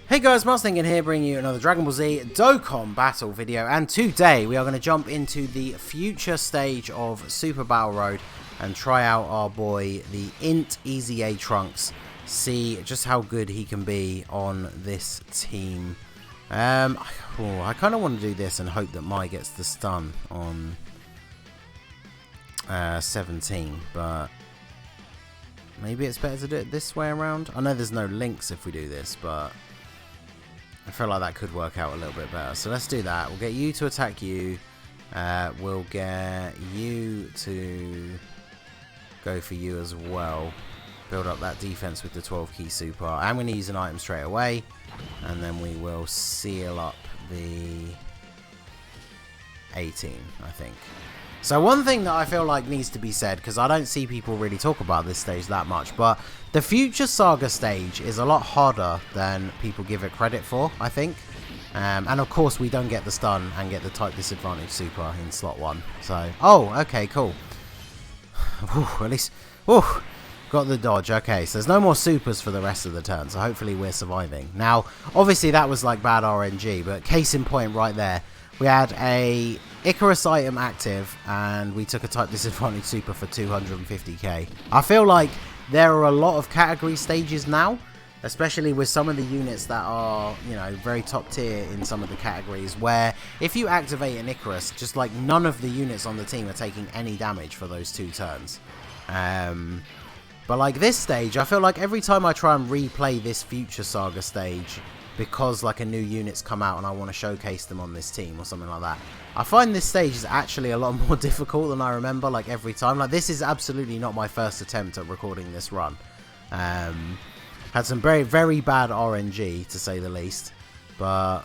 Hey guys, Ningen here, bringing you another Dragon Ball Z Dokkan battle video, and today we are going to jump into the future stage of Super Battle Road and try out our boy, the EZA Trunks, see just how good he can be on this team. I kind of want to do this and hope that Mai gets the stun on 17, but maybe it's better to do it this way around. I know there's no links if we do this, but I feel like that could work out a little bit better. So let's do that. We'll get you to attack you. We'll get you to go for you as well. Build up that defense with the 12 key super. I'm going to use an item straight away. And then we will seal up the 18, I think. So one thing that I feel like needs to be said, because I don't see people really talk about this stage that much, but the future Saga stage is a lot harder than people give it credit for, I think. And of course we don't get the stun and get the type disadvantage super in slot 1. So, oh, okay, cool. At least, got the dodge. Okay, so there's no more supers for the rest of the turn, so hopefully we're surviving. Now, obviously that was like bad RNG, but case in point right there. We had a Icarus item active, and we took a type disadvantage super for 250k. I feel like there are a lot of category stages now, especially with some of the units that are, you know, very top tier in some of the categories, where if you activate an Icarus, just like none of the units on the team are taking any damage for those 2 turns. But like this stage, I feel like every time I try and replay this future Saga stage, because like a new unit's come out and I want to showcase them on this team or something like that, I find this stage is actually a lot more difficult than I remember, like every time. Like this is absolutely not my first attempt at recording this run. Had some very, very bad RNG to say the least, but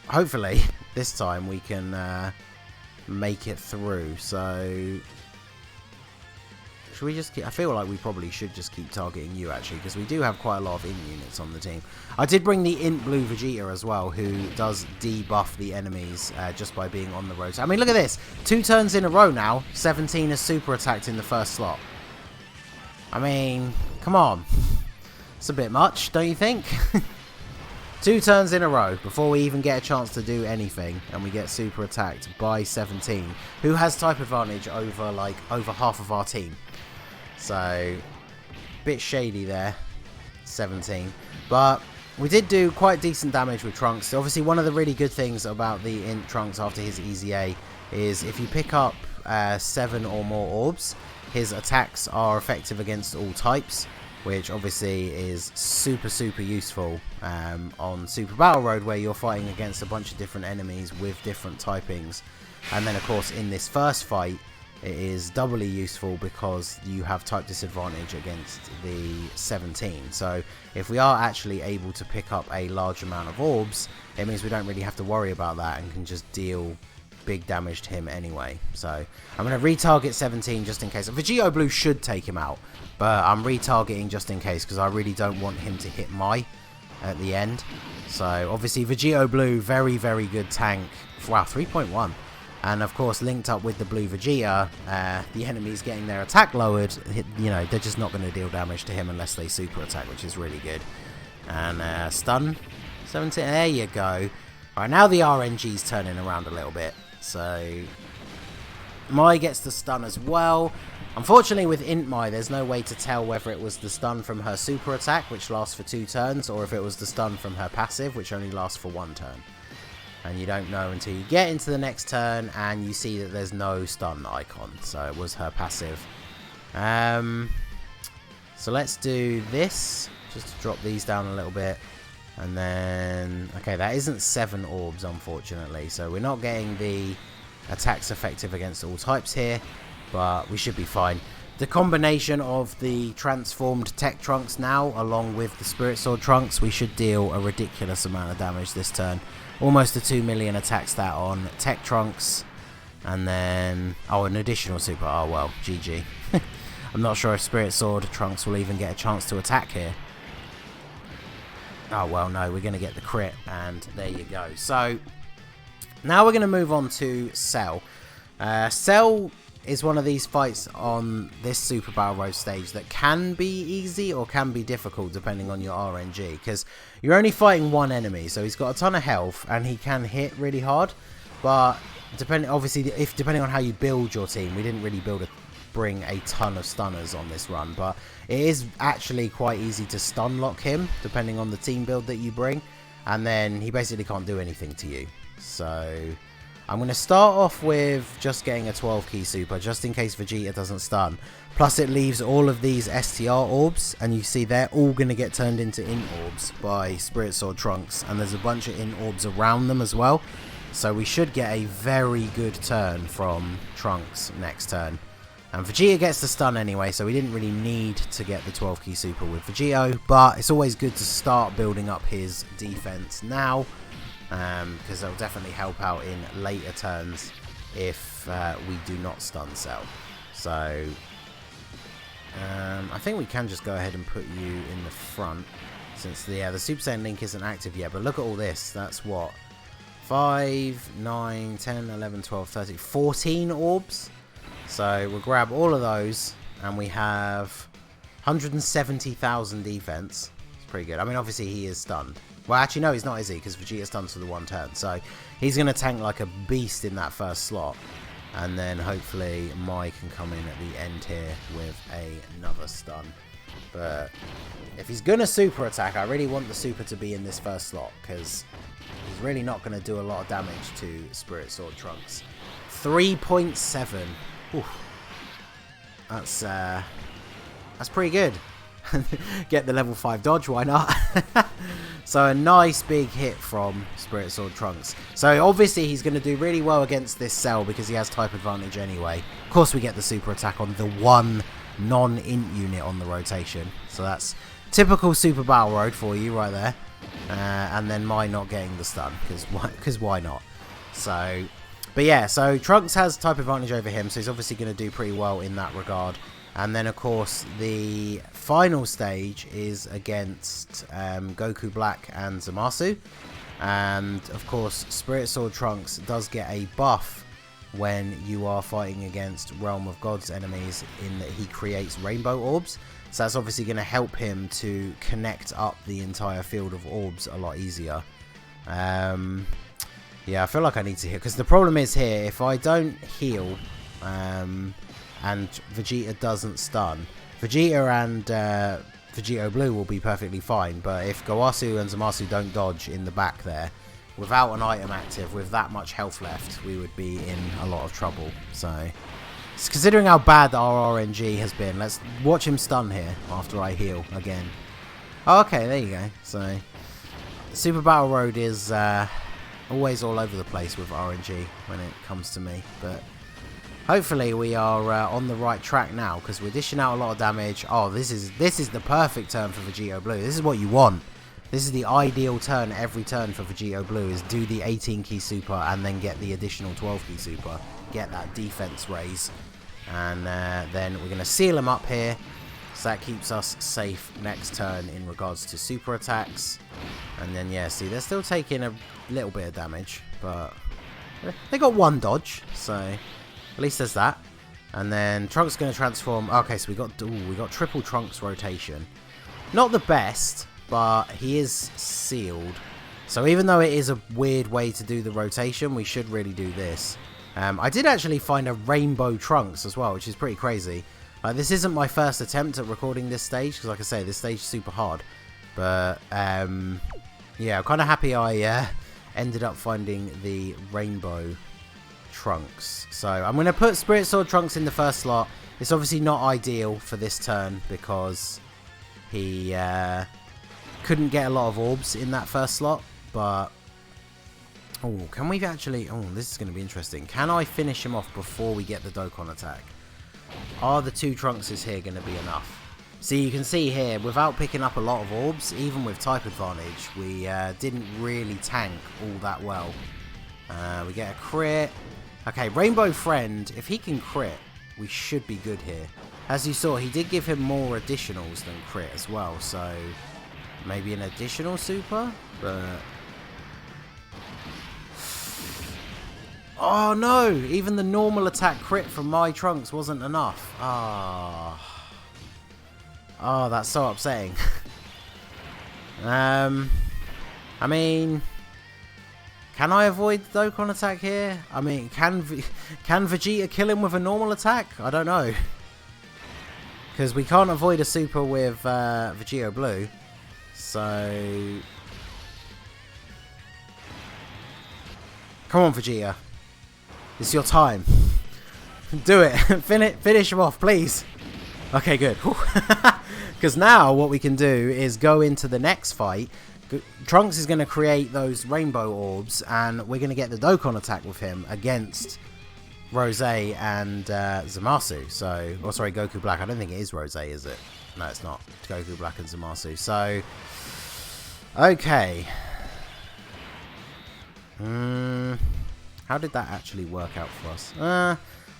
hopefully this time we can make it through. So should we just keep, I feel like we probably should just keep targeting you actually, because we do have quite a lot of int units on the team. I did bring the int blue Vegeta as well, who does debuff the enemies just by being on the road. I mean, look at this, 2 turns in a row now, 17 is super attacked in the first slot. I mean, come on, it's a bit much, don't you think? 2 turns in a row before we even get a chance to do anything, and we get super attacked by 17, who has type advantage over half of our team. So, bit shady there, 17. But we did do quite decent damage with Trunks. Obviously, one of the really good things about the int Trunks after his EZA is if you pick up 7 or more orbs, his attacks are effective against all types, which obviously is super, super useful on Super Battle Road, where you're fighting against a bunch of different enemies with different typings. And then, of course, in this first fight, it is doubly useful because you have type disadvantage against the 17. So if we are actually able to pick up a large amount of orbs, it means we don't really have to worry about that and can just deal big damage to him anyway. So I'm going to retarget 17 just in case. Vegeta Blue should take him out, but I'm retargeting just in case because I really don't want him to hit Mai at the end. So obviously Vegeta Blue, very, very good tank. Wow, 3.1. And of course, linked up with the blue Vegeta, the enemies getting their attack lowered, you know, they're just not going to deal damage to him unless they super attack, which is really good. And stun, 17, there you go. Alright, now the RNG's turning around a little bit. So, Mai gets the stun as well. Unfortunately, with int Mai, there's no way to tell whether it was the stun from her super attack, which lasts for 2 turns, or if it was the stun from her passive, which only lasts for 1 turn. And you don't know until you get into the next turn and you see that there's no stun icon. So it was her passive. So let's do this, just to drop these down a little bit. And then, okay, that isn't 7 orbs, unfortunately. So we're not getting the attacks effective against all types here, but we should be fine. The combination of the transformed Tech Trunks now, along with the Spirit Sword Trunks, we should deal a ridiculous amount of damage this turn. Almost a 2 million attack stat on Tech Trunks. And then, oh, an additional super. Oh, well, GG. I'm not sure if Spirit Sword Trunks will even get a chance to attack here. Oh, well, no, we're going to get the crit. And there you go. So, now we're going to move on to Cell. Cell is one of these fights on this Super Battle Road stage that can be easy or can be difficult depending on your RNG, because you're only fighting one enemy, so he's got a ton of health and he can hit really hard, but depending on how you build your team, we didn't really bring a ton of stunners on this run, but it is actually quite easy to stun lock him depending on the team build that you bring, and then he basically can't do anything to you. So I'm going to start off with just getting a 12 key super, just in case Vegeta doesn't stun. Plus it leaves all of these STR orbs, and you see they're all going to get turned into int orbs by Spirit Sword Trunks, and there's a bunch of int orbs around them as well. So we should get a very good turn from Trunks next turn. And Vegeta gets the stun anyway, so we didn't really need to get the 12 key super with Vegito, but it's always good to start building up his defense now, because it'll definitely help out in later turns if we do not stun Cell. So I think we can just go ahead and put you in the front, since the Super Saiyan Link isn't active yet. But look at all this. That's what, 5, 9, 10, 11, 12, 13, 14 orbs. So we'll grab all of those, and we have 170,000 defense. It's pretty good. I mean, obviously he is stunned. Well, actually, no, he's not, is he? Because Vegeta stuns for the one turn. So he's going to tank like a beast in that first slot. And then hopefully Mai can come in at the end here with another stun. But if he's going to super attack, I really want the super to be in this first slot, because he's really not going to do a lot of damage to Spirit Sword Trunks. 3.7. Oof. That's pretty good. Get the level 5 dodge, why not? So a nice big hit from Spirit Sword Trunks. So obviously he's going to do really well against this Cell because he has type advantage anyway. Of course we get the super attack on the one non-int unit on the rotation. So that's typical Super Battle Road for you right there. And then Mai not getting the stun, because why not? So, but yeah, so Trunks has type advantage over him, so he's obviously going to do pretty well in that regard. And then, of course, the final stage is against Goku Black and Zamasu. And, of course, Spirit Sword Trunks does get a buff when you are fighting against Realm of Gods enemies, in that he creates rainbow orbs. So that's obviously going to help him to connect up the entire field of orbs a lot easier. Yeah, I feel like I need to heal, because the problem is here, if I don't heal... and Vegeta doesn't stun, Vegeta and Vegito Blue will be perfectly fine, but if Gowasu and Zamasu don't dodge in the back there, without an item active, with that much health left, we would be in a lot of trouble. So, considering how bad our RNG has been, let's watch him stun here after I heal again. Oh, okay, there you go. So, Super Battle Road is always all over the place with RNG when it comes to me, but... hopefully we are on the right track now, because we're dishing out a lot of damage. Oh, this is the perfect turn for Vegito Blue. This is what you want. This is the ideal turn every turn for Vegito Blue, is do the 18 key super and then get the additional 12 key super. Get that defense raise. And then we're going to seal him up here. So that keeps us safe next turn in regards to super attacks. And then, yeah, see, they're still taking a little bit of damage, but they got one dodge, so... at least there's that. And then Trunks going to transform. Okay, so we got triple Trunks rotation. Not the best, but he is sealed. So even though it is a weird way to do the rotation, we should really do this. I did actually find a rainbow Trunks as well, which is pretty crazy. Like, this isn't my first attempt at recording this stage, because like I say, this stage is super hard. But yeah, I'm kind of happy I ended up finding the rainbow Trunks. So I'm going to put Spirit Sword Trunks in the first slot. It's obviously not ideal for this turn because he couldn't get a lot of orbs in that first slot, but oh, can we actually, oh, this is going to be interesting. Can I finish him off before we get the Dokkan attack? Are the two Trunkses here going to be enough? So you can see here, without picking up a lot of orbs, even with type advantage, we didn't really tank all that well. We get a crit. Okay, Rainbow Friend, if he can crit, we should be good here. As you saw, he did give him more additionals than crit as well, so maybe an additional super? But Oh no, even the normal attack crit from my Trunks wasn't enough. Ah. Oh, that's so upsetting. I mean, can I avoid the Dokkan attack here? I mean, can Vegeta kill him with a normal attack? I don't know. Because we can't avoid a super with Vegeta Blue. So... Come on, Vegeta. It's your time. Do it. Finish him off, please. Okay, good. Because now what we can do is go into the next fight. Trunks is going to create those rainbow orbs, and we're going to get the Dokkan attack with him against Rose and Zamasu. So, oh sorry, Goku Black. I don't think it is Rose, is it? No, it's not. It's Goku Black and Zamasu. So, okay. How did that actually work out for us?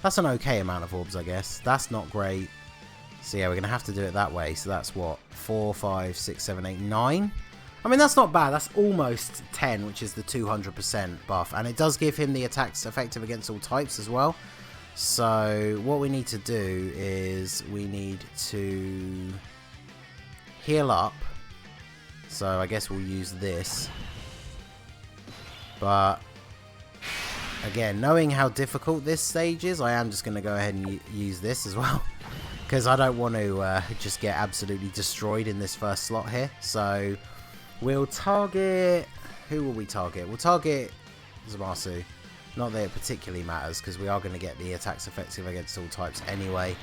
That's an okay amount of orbs, I guess. That's not great. So yeah, we're going to have to do it that way. So that's what? 4, 5, 6, 7, 8, 9? I mean, that's not bad. That's almost 10, which is the 200% buff. And it does give him the attacks effective against all types as well. So what we need to do is we need to heal up. So I guess we'll use this. But again, knowing how difficult this stage is, I am just going to go ahead and use this as well. Because I don't want to just get absolutely destroyed in this first slot here. So we'll target... Who will we target? We'll target Zamasu. Not that it particularly matters, because we are going to get the attacks effective against all types anyway.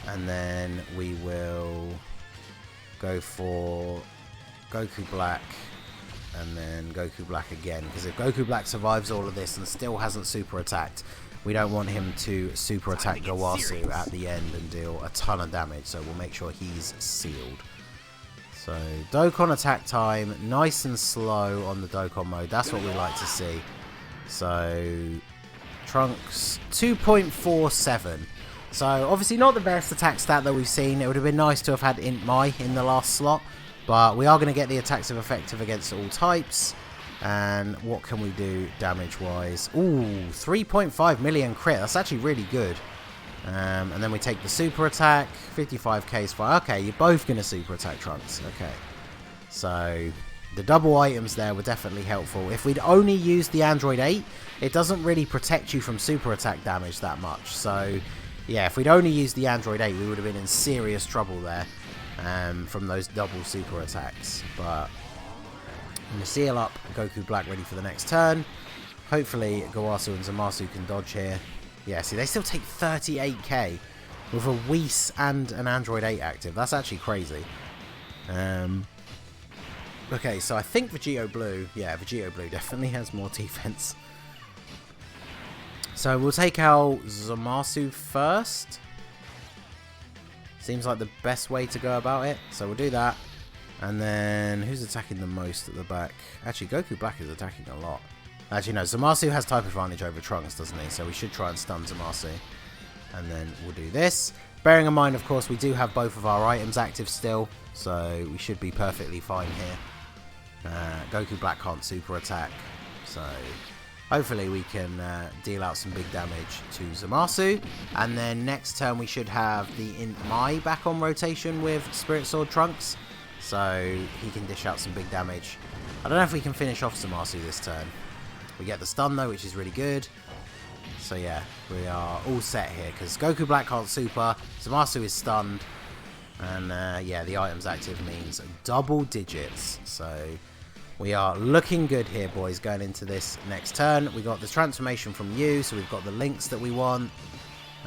And then we will go for Goku Black. And then Goku Black again. Because if Goku Black survives all of this and still hasn't super attacked, we don't want him to super attack Gowasu at the end and deal a ton of damage. So we'll make sure he's sealed. So Dokkan attack time, nice and slow on the Dokkan mode. That's what we like to see. So Trunks 2.47. So obviously not the best attack stat that we've seen. It would have been nice to have had Int Mai in the last slot. But we are going to get the attacks of effective against all types. And what can we do damage-wise? Ooh, 3.5 million crit. That's actually really good. And then we take the super attack. 55k is fine. Okay, you're both going to super attack Trunks. Okay. So the double items there were definitely helpful. If we'd only used the Android 8, it doesn't really protect you from super attack damage that much. So yeah, if we'd only used the Android 8, we would have been in serious trouble there from those double super attacks. But I'm going to seal up Goku Black ready for the next turn. Hopefully Gowasu and Zamasu can dodge here. Yeah, see, they still take 38k with a Whis and an Android 8 active. That's actually crazy. Okay, so I think Vegeta Blue... Yeah, Vegeta Blue definitely has more defense. So we'll take out Zamasu first. Seems like the best way to go about it. So we'll do that. And then, who's attacking the most at the back? Actually, Goku Black is attacking a lot. Actually, no, Zamasu has type advantage over Trunks, doesn't he? So we should try and stun Zamasu. And then we'll do this. Bearing in mind, of course, we do have both of our items active still. So we should be perfectly fine here. Goku Black can't super attack. So hopefully we can deal out some big damage to Zamasu. And then next turn we should have the Int Mai back on rotation with Spirit Sword Trunks. So he can dish out some big damage. I don't know if we can finish off Zamasu this turn. We get the stun though, which is really good. So yeah, we are all set here. Because Goku Black can't super. Zamasu is stunned. And yeah, the items active means double digits. So we are looking good here, boys, going into this next turn. We got the transformation from you. So we've got the links that we want.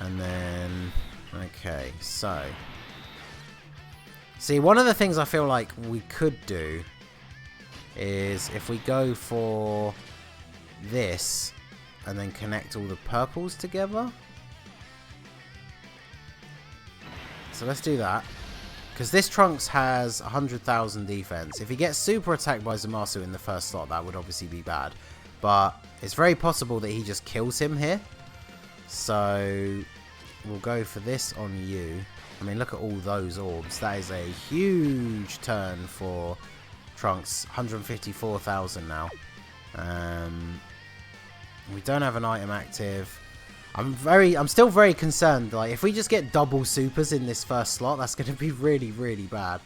And then... Okay, so... See, one of the things I feel like we could do is if we go for this and then connect all the purples together. So let's do that. Because this Trunks has 100,000 defense. If he gets super attacked by Zamasu in the first slot, that would obviously be bad. But it's very possible that he just kills him here. So we'll go for this on you. I mean, look at all those orbs. That is a huge turn for Trunks. 154,000 now. We don't have an item active. I'm still very concerned. Like, if we just get double supers in this first slot, that's going to be really, really bad.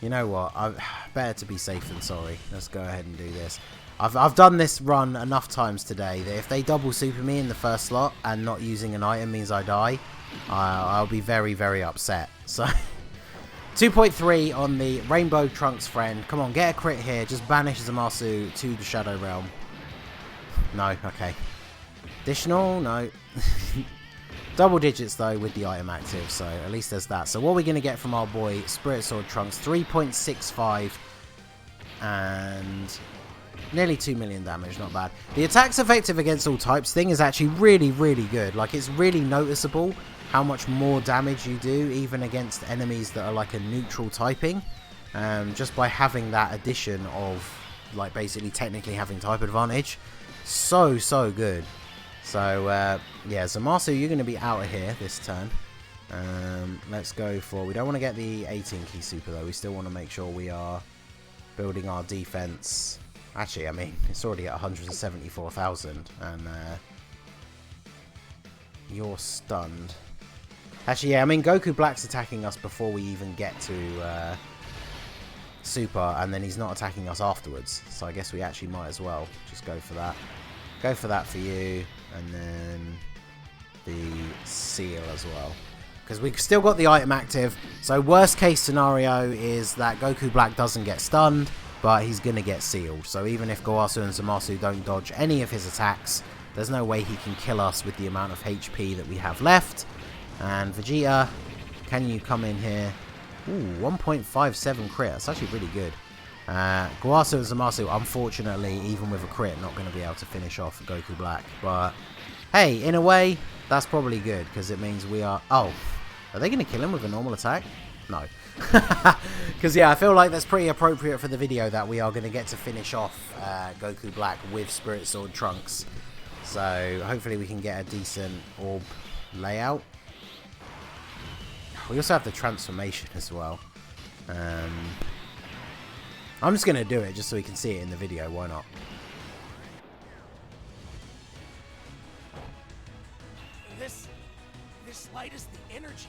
You know what? Better to be safe than sorry. Let's go ahead and do this. I've done this run enough times today that if they double super me in the first slot and not using an item means I die, I'll be very, very upset. So 2.3 on the Rainbow Trunks friend. Come on, get a crit here. Just banish Zamasu to the Shadow Realm. No, okay. Additional, no. Double digits though with the item active, so at least there's that. So what are we going to get from our boy Spirit Sword Trunks? 3.65 and nearly 2 million damage, not bad. The attack's effective against all types thing is actually really, really good. Like, it's really noticeable how much more damage you do even against enemies that are like a neutral typing, just by having that addition of like basically technically having type advantage. So good. So yeah, Zamasu, you're going to be out of here this turn. Let's go for, we don't want to get the 18 key super though. We still want to make sure we are building our defense. Actually, I mean, it's already at 174,000 and you're stunned. Actually, yeah, I mean, Goku Black's attacking us before we even get to super, and then he's not attacking us afterwards. So I guess we actually might as well just go for that. Go for that for you, and then the seal as well. Because we've still got the item active, so worst case scenario is that Goku Black doesn't get stunned, but he's going to get sealed. So even if Gowasu and Zamasu don't dodge any of his attacks, there's no way he can kill us with the amount of HP that we have left. And Vegeta, can you come in here? Ooh, 1.57 crit. That's actually really good. Gowasu and Zamasu, unfortunately, even with a crit, not going to be able to finish off Goku Black. But hey, in a way, that's probably good, because it means we are... Oh, are they going to kill him with a normal attack? No. Because, yeah, I feel like that's pretty appropriate for the video that we are going to get to finish off Goku Black with Spirit Sword Trunks. So, hopefully we can get a decent orb layout. We also have the transformation as well. I'm just going to do it just so we can see it in the video. Why not? This light is the energy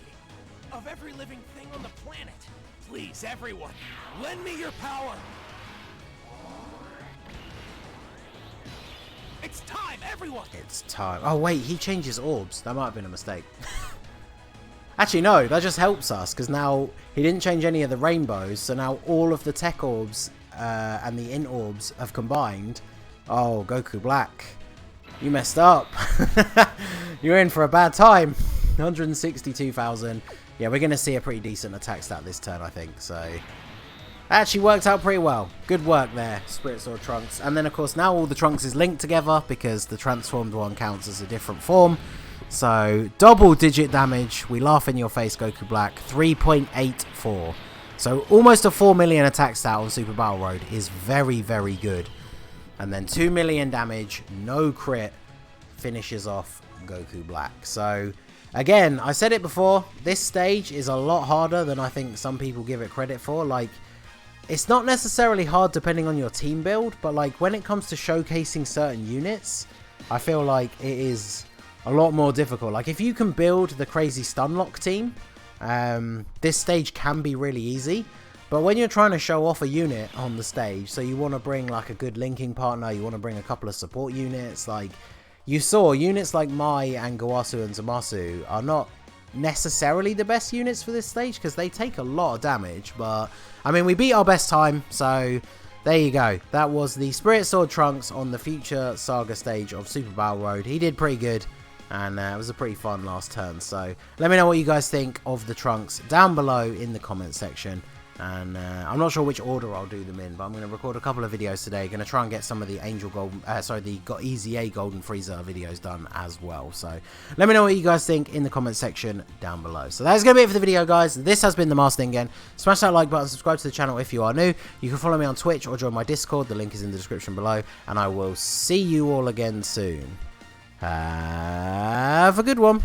of every living thing on the planet. Please, everyone, lend me your power. It's time, everyone. It's time. Oh, wait, he changes orbs. That might have been a mistake. Actually, no, that just helps us, because now he didn't change any of the rainbows, so now all of the tech orbs and the int orbs have combined. Oh, Goku Black, you messed up. You're in for a bad time. 162,000. Yeah, we're going to see a pretty decent attack stat this turn, I think. So, that actually worked out pretty well. Good work there, Spirit Sword Trunks. And then, of course, now all the Trunks is linked together because the transformed one counts as a different form. So, double-digit damage. We laugh in your face, Goku Black. 3.84. So, almost a 4 million attack stat on Super Battle Road is very, very good. And then 2 million damage, no crit, finishes off Goku Black. So, again, I said it before, this stage is a lot harder than I think some people give it credit for. Like, it's not necessarily hard depending on your team build, but like when it comes to showcasing certain units, I feel like it is a lot more difficult. Like, if you can build the crazy Stunlock team, this stage can be really easy. But when you're trying to show off a unit on the stage, so you want to bring like a good linking partner, you want to bring a couple of support units, like you saw units like Mai and Gowasu and Zamasu are not necessarily the best units for this stage because they take a lot of damage. But I mean, we beat our best time, so there you go. That was the Spirit Sword Trunks on the future Saga stage of Super Battle Road. He did pretty good, and it was a pretty fun last turn. So let me know what you guys think of the Trunks down below in the comments section. And I'm not sure which order I'll do them in, but I'm going to record a couple of videos today. Going to try and get some of the Angel Golden, the EZA Golden Frieza videos done as well. So let me know what you guys think in the comment section down below. So that's going to be it for the video, guys. This has been the Master Ningen. Smash that like button, subscribe to the channel if you are new. You can follow me on Twitch or join my Discord. The link is in the description below. And I will see you all again soon. Have a good one.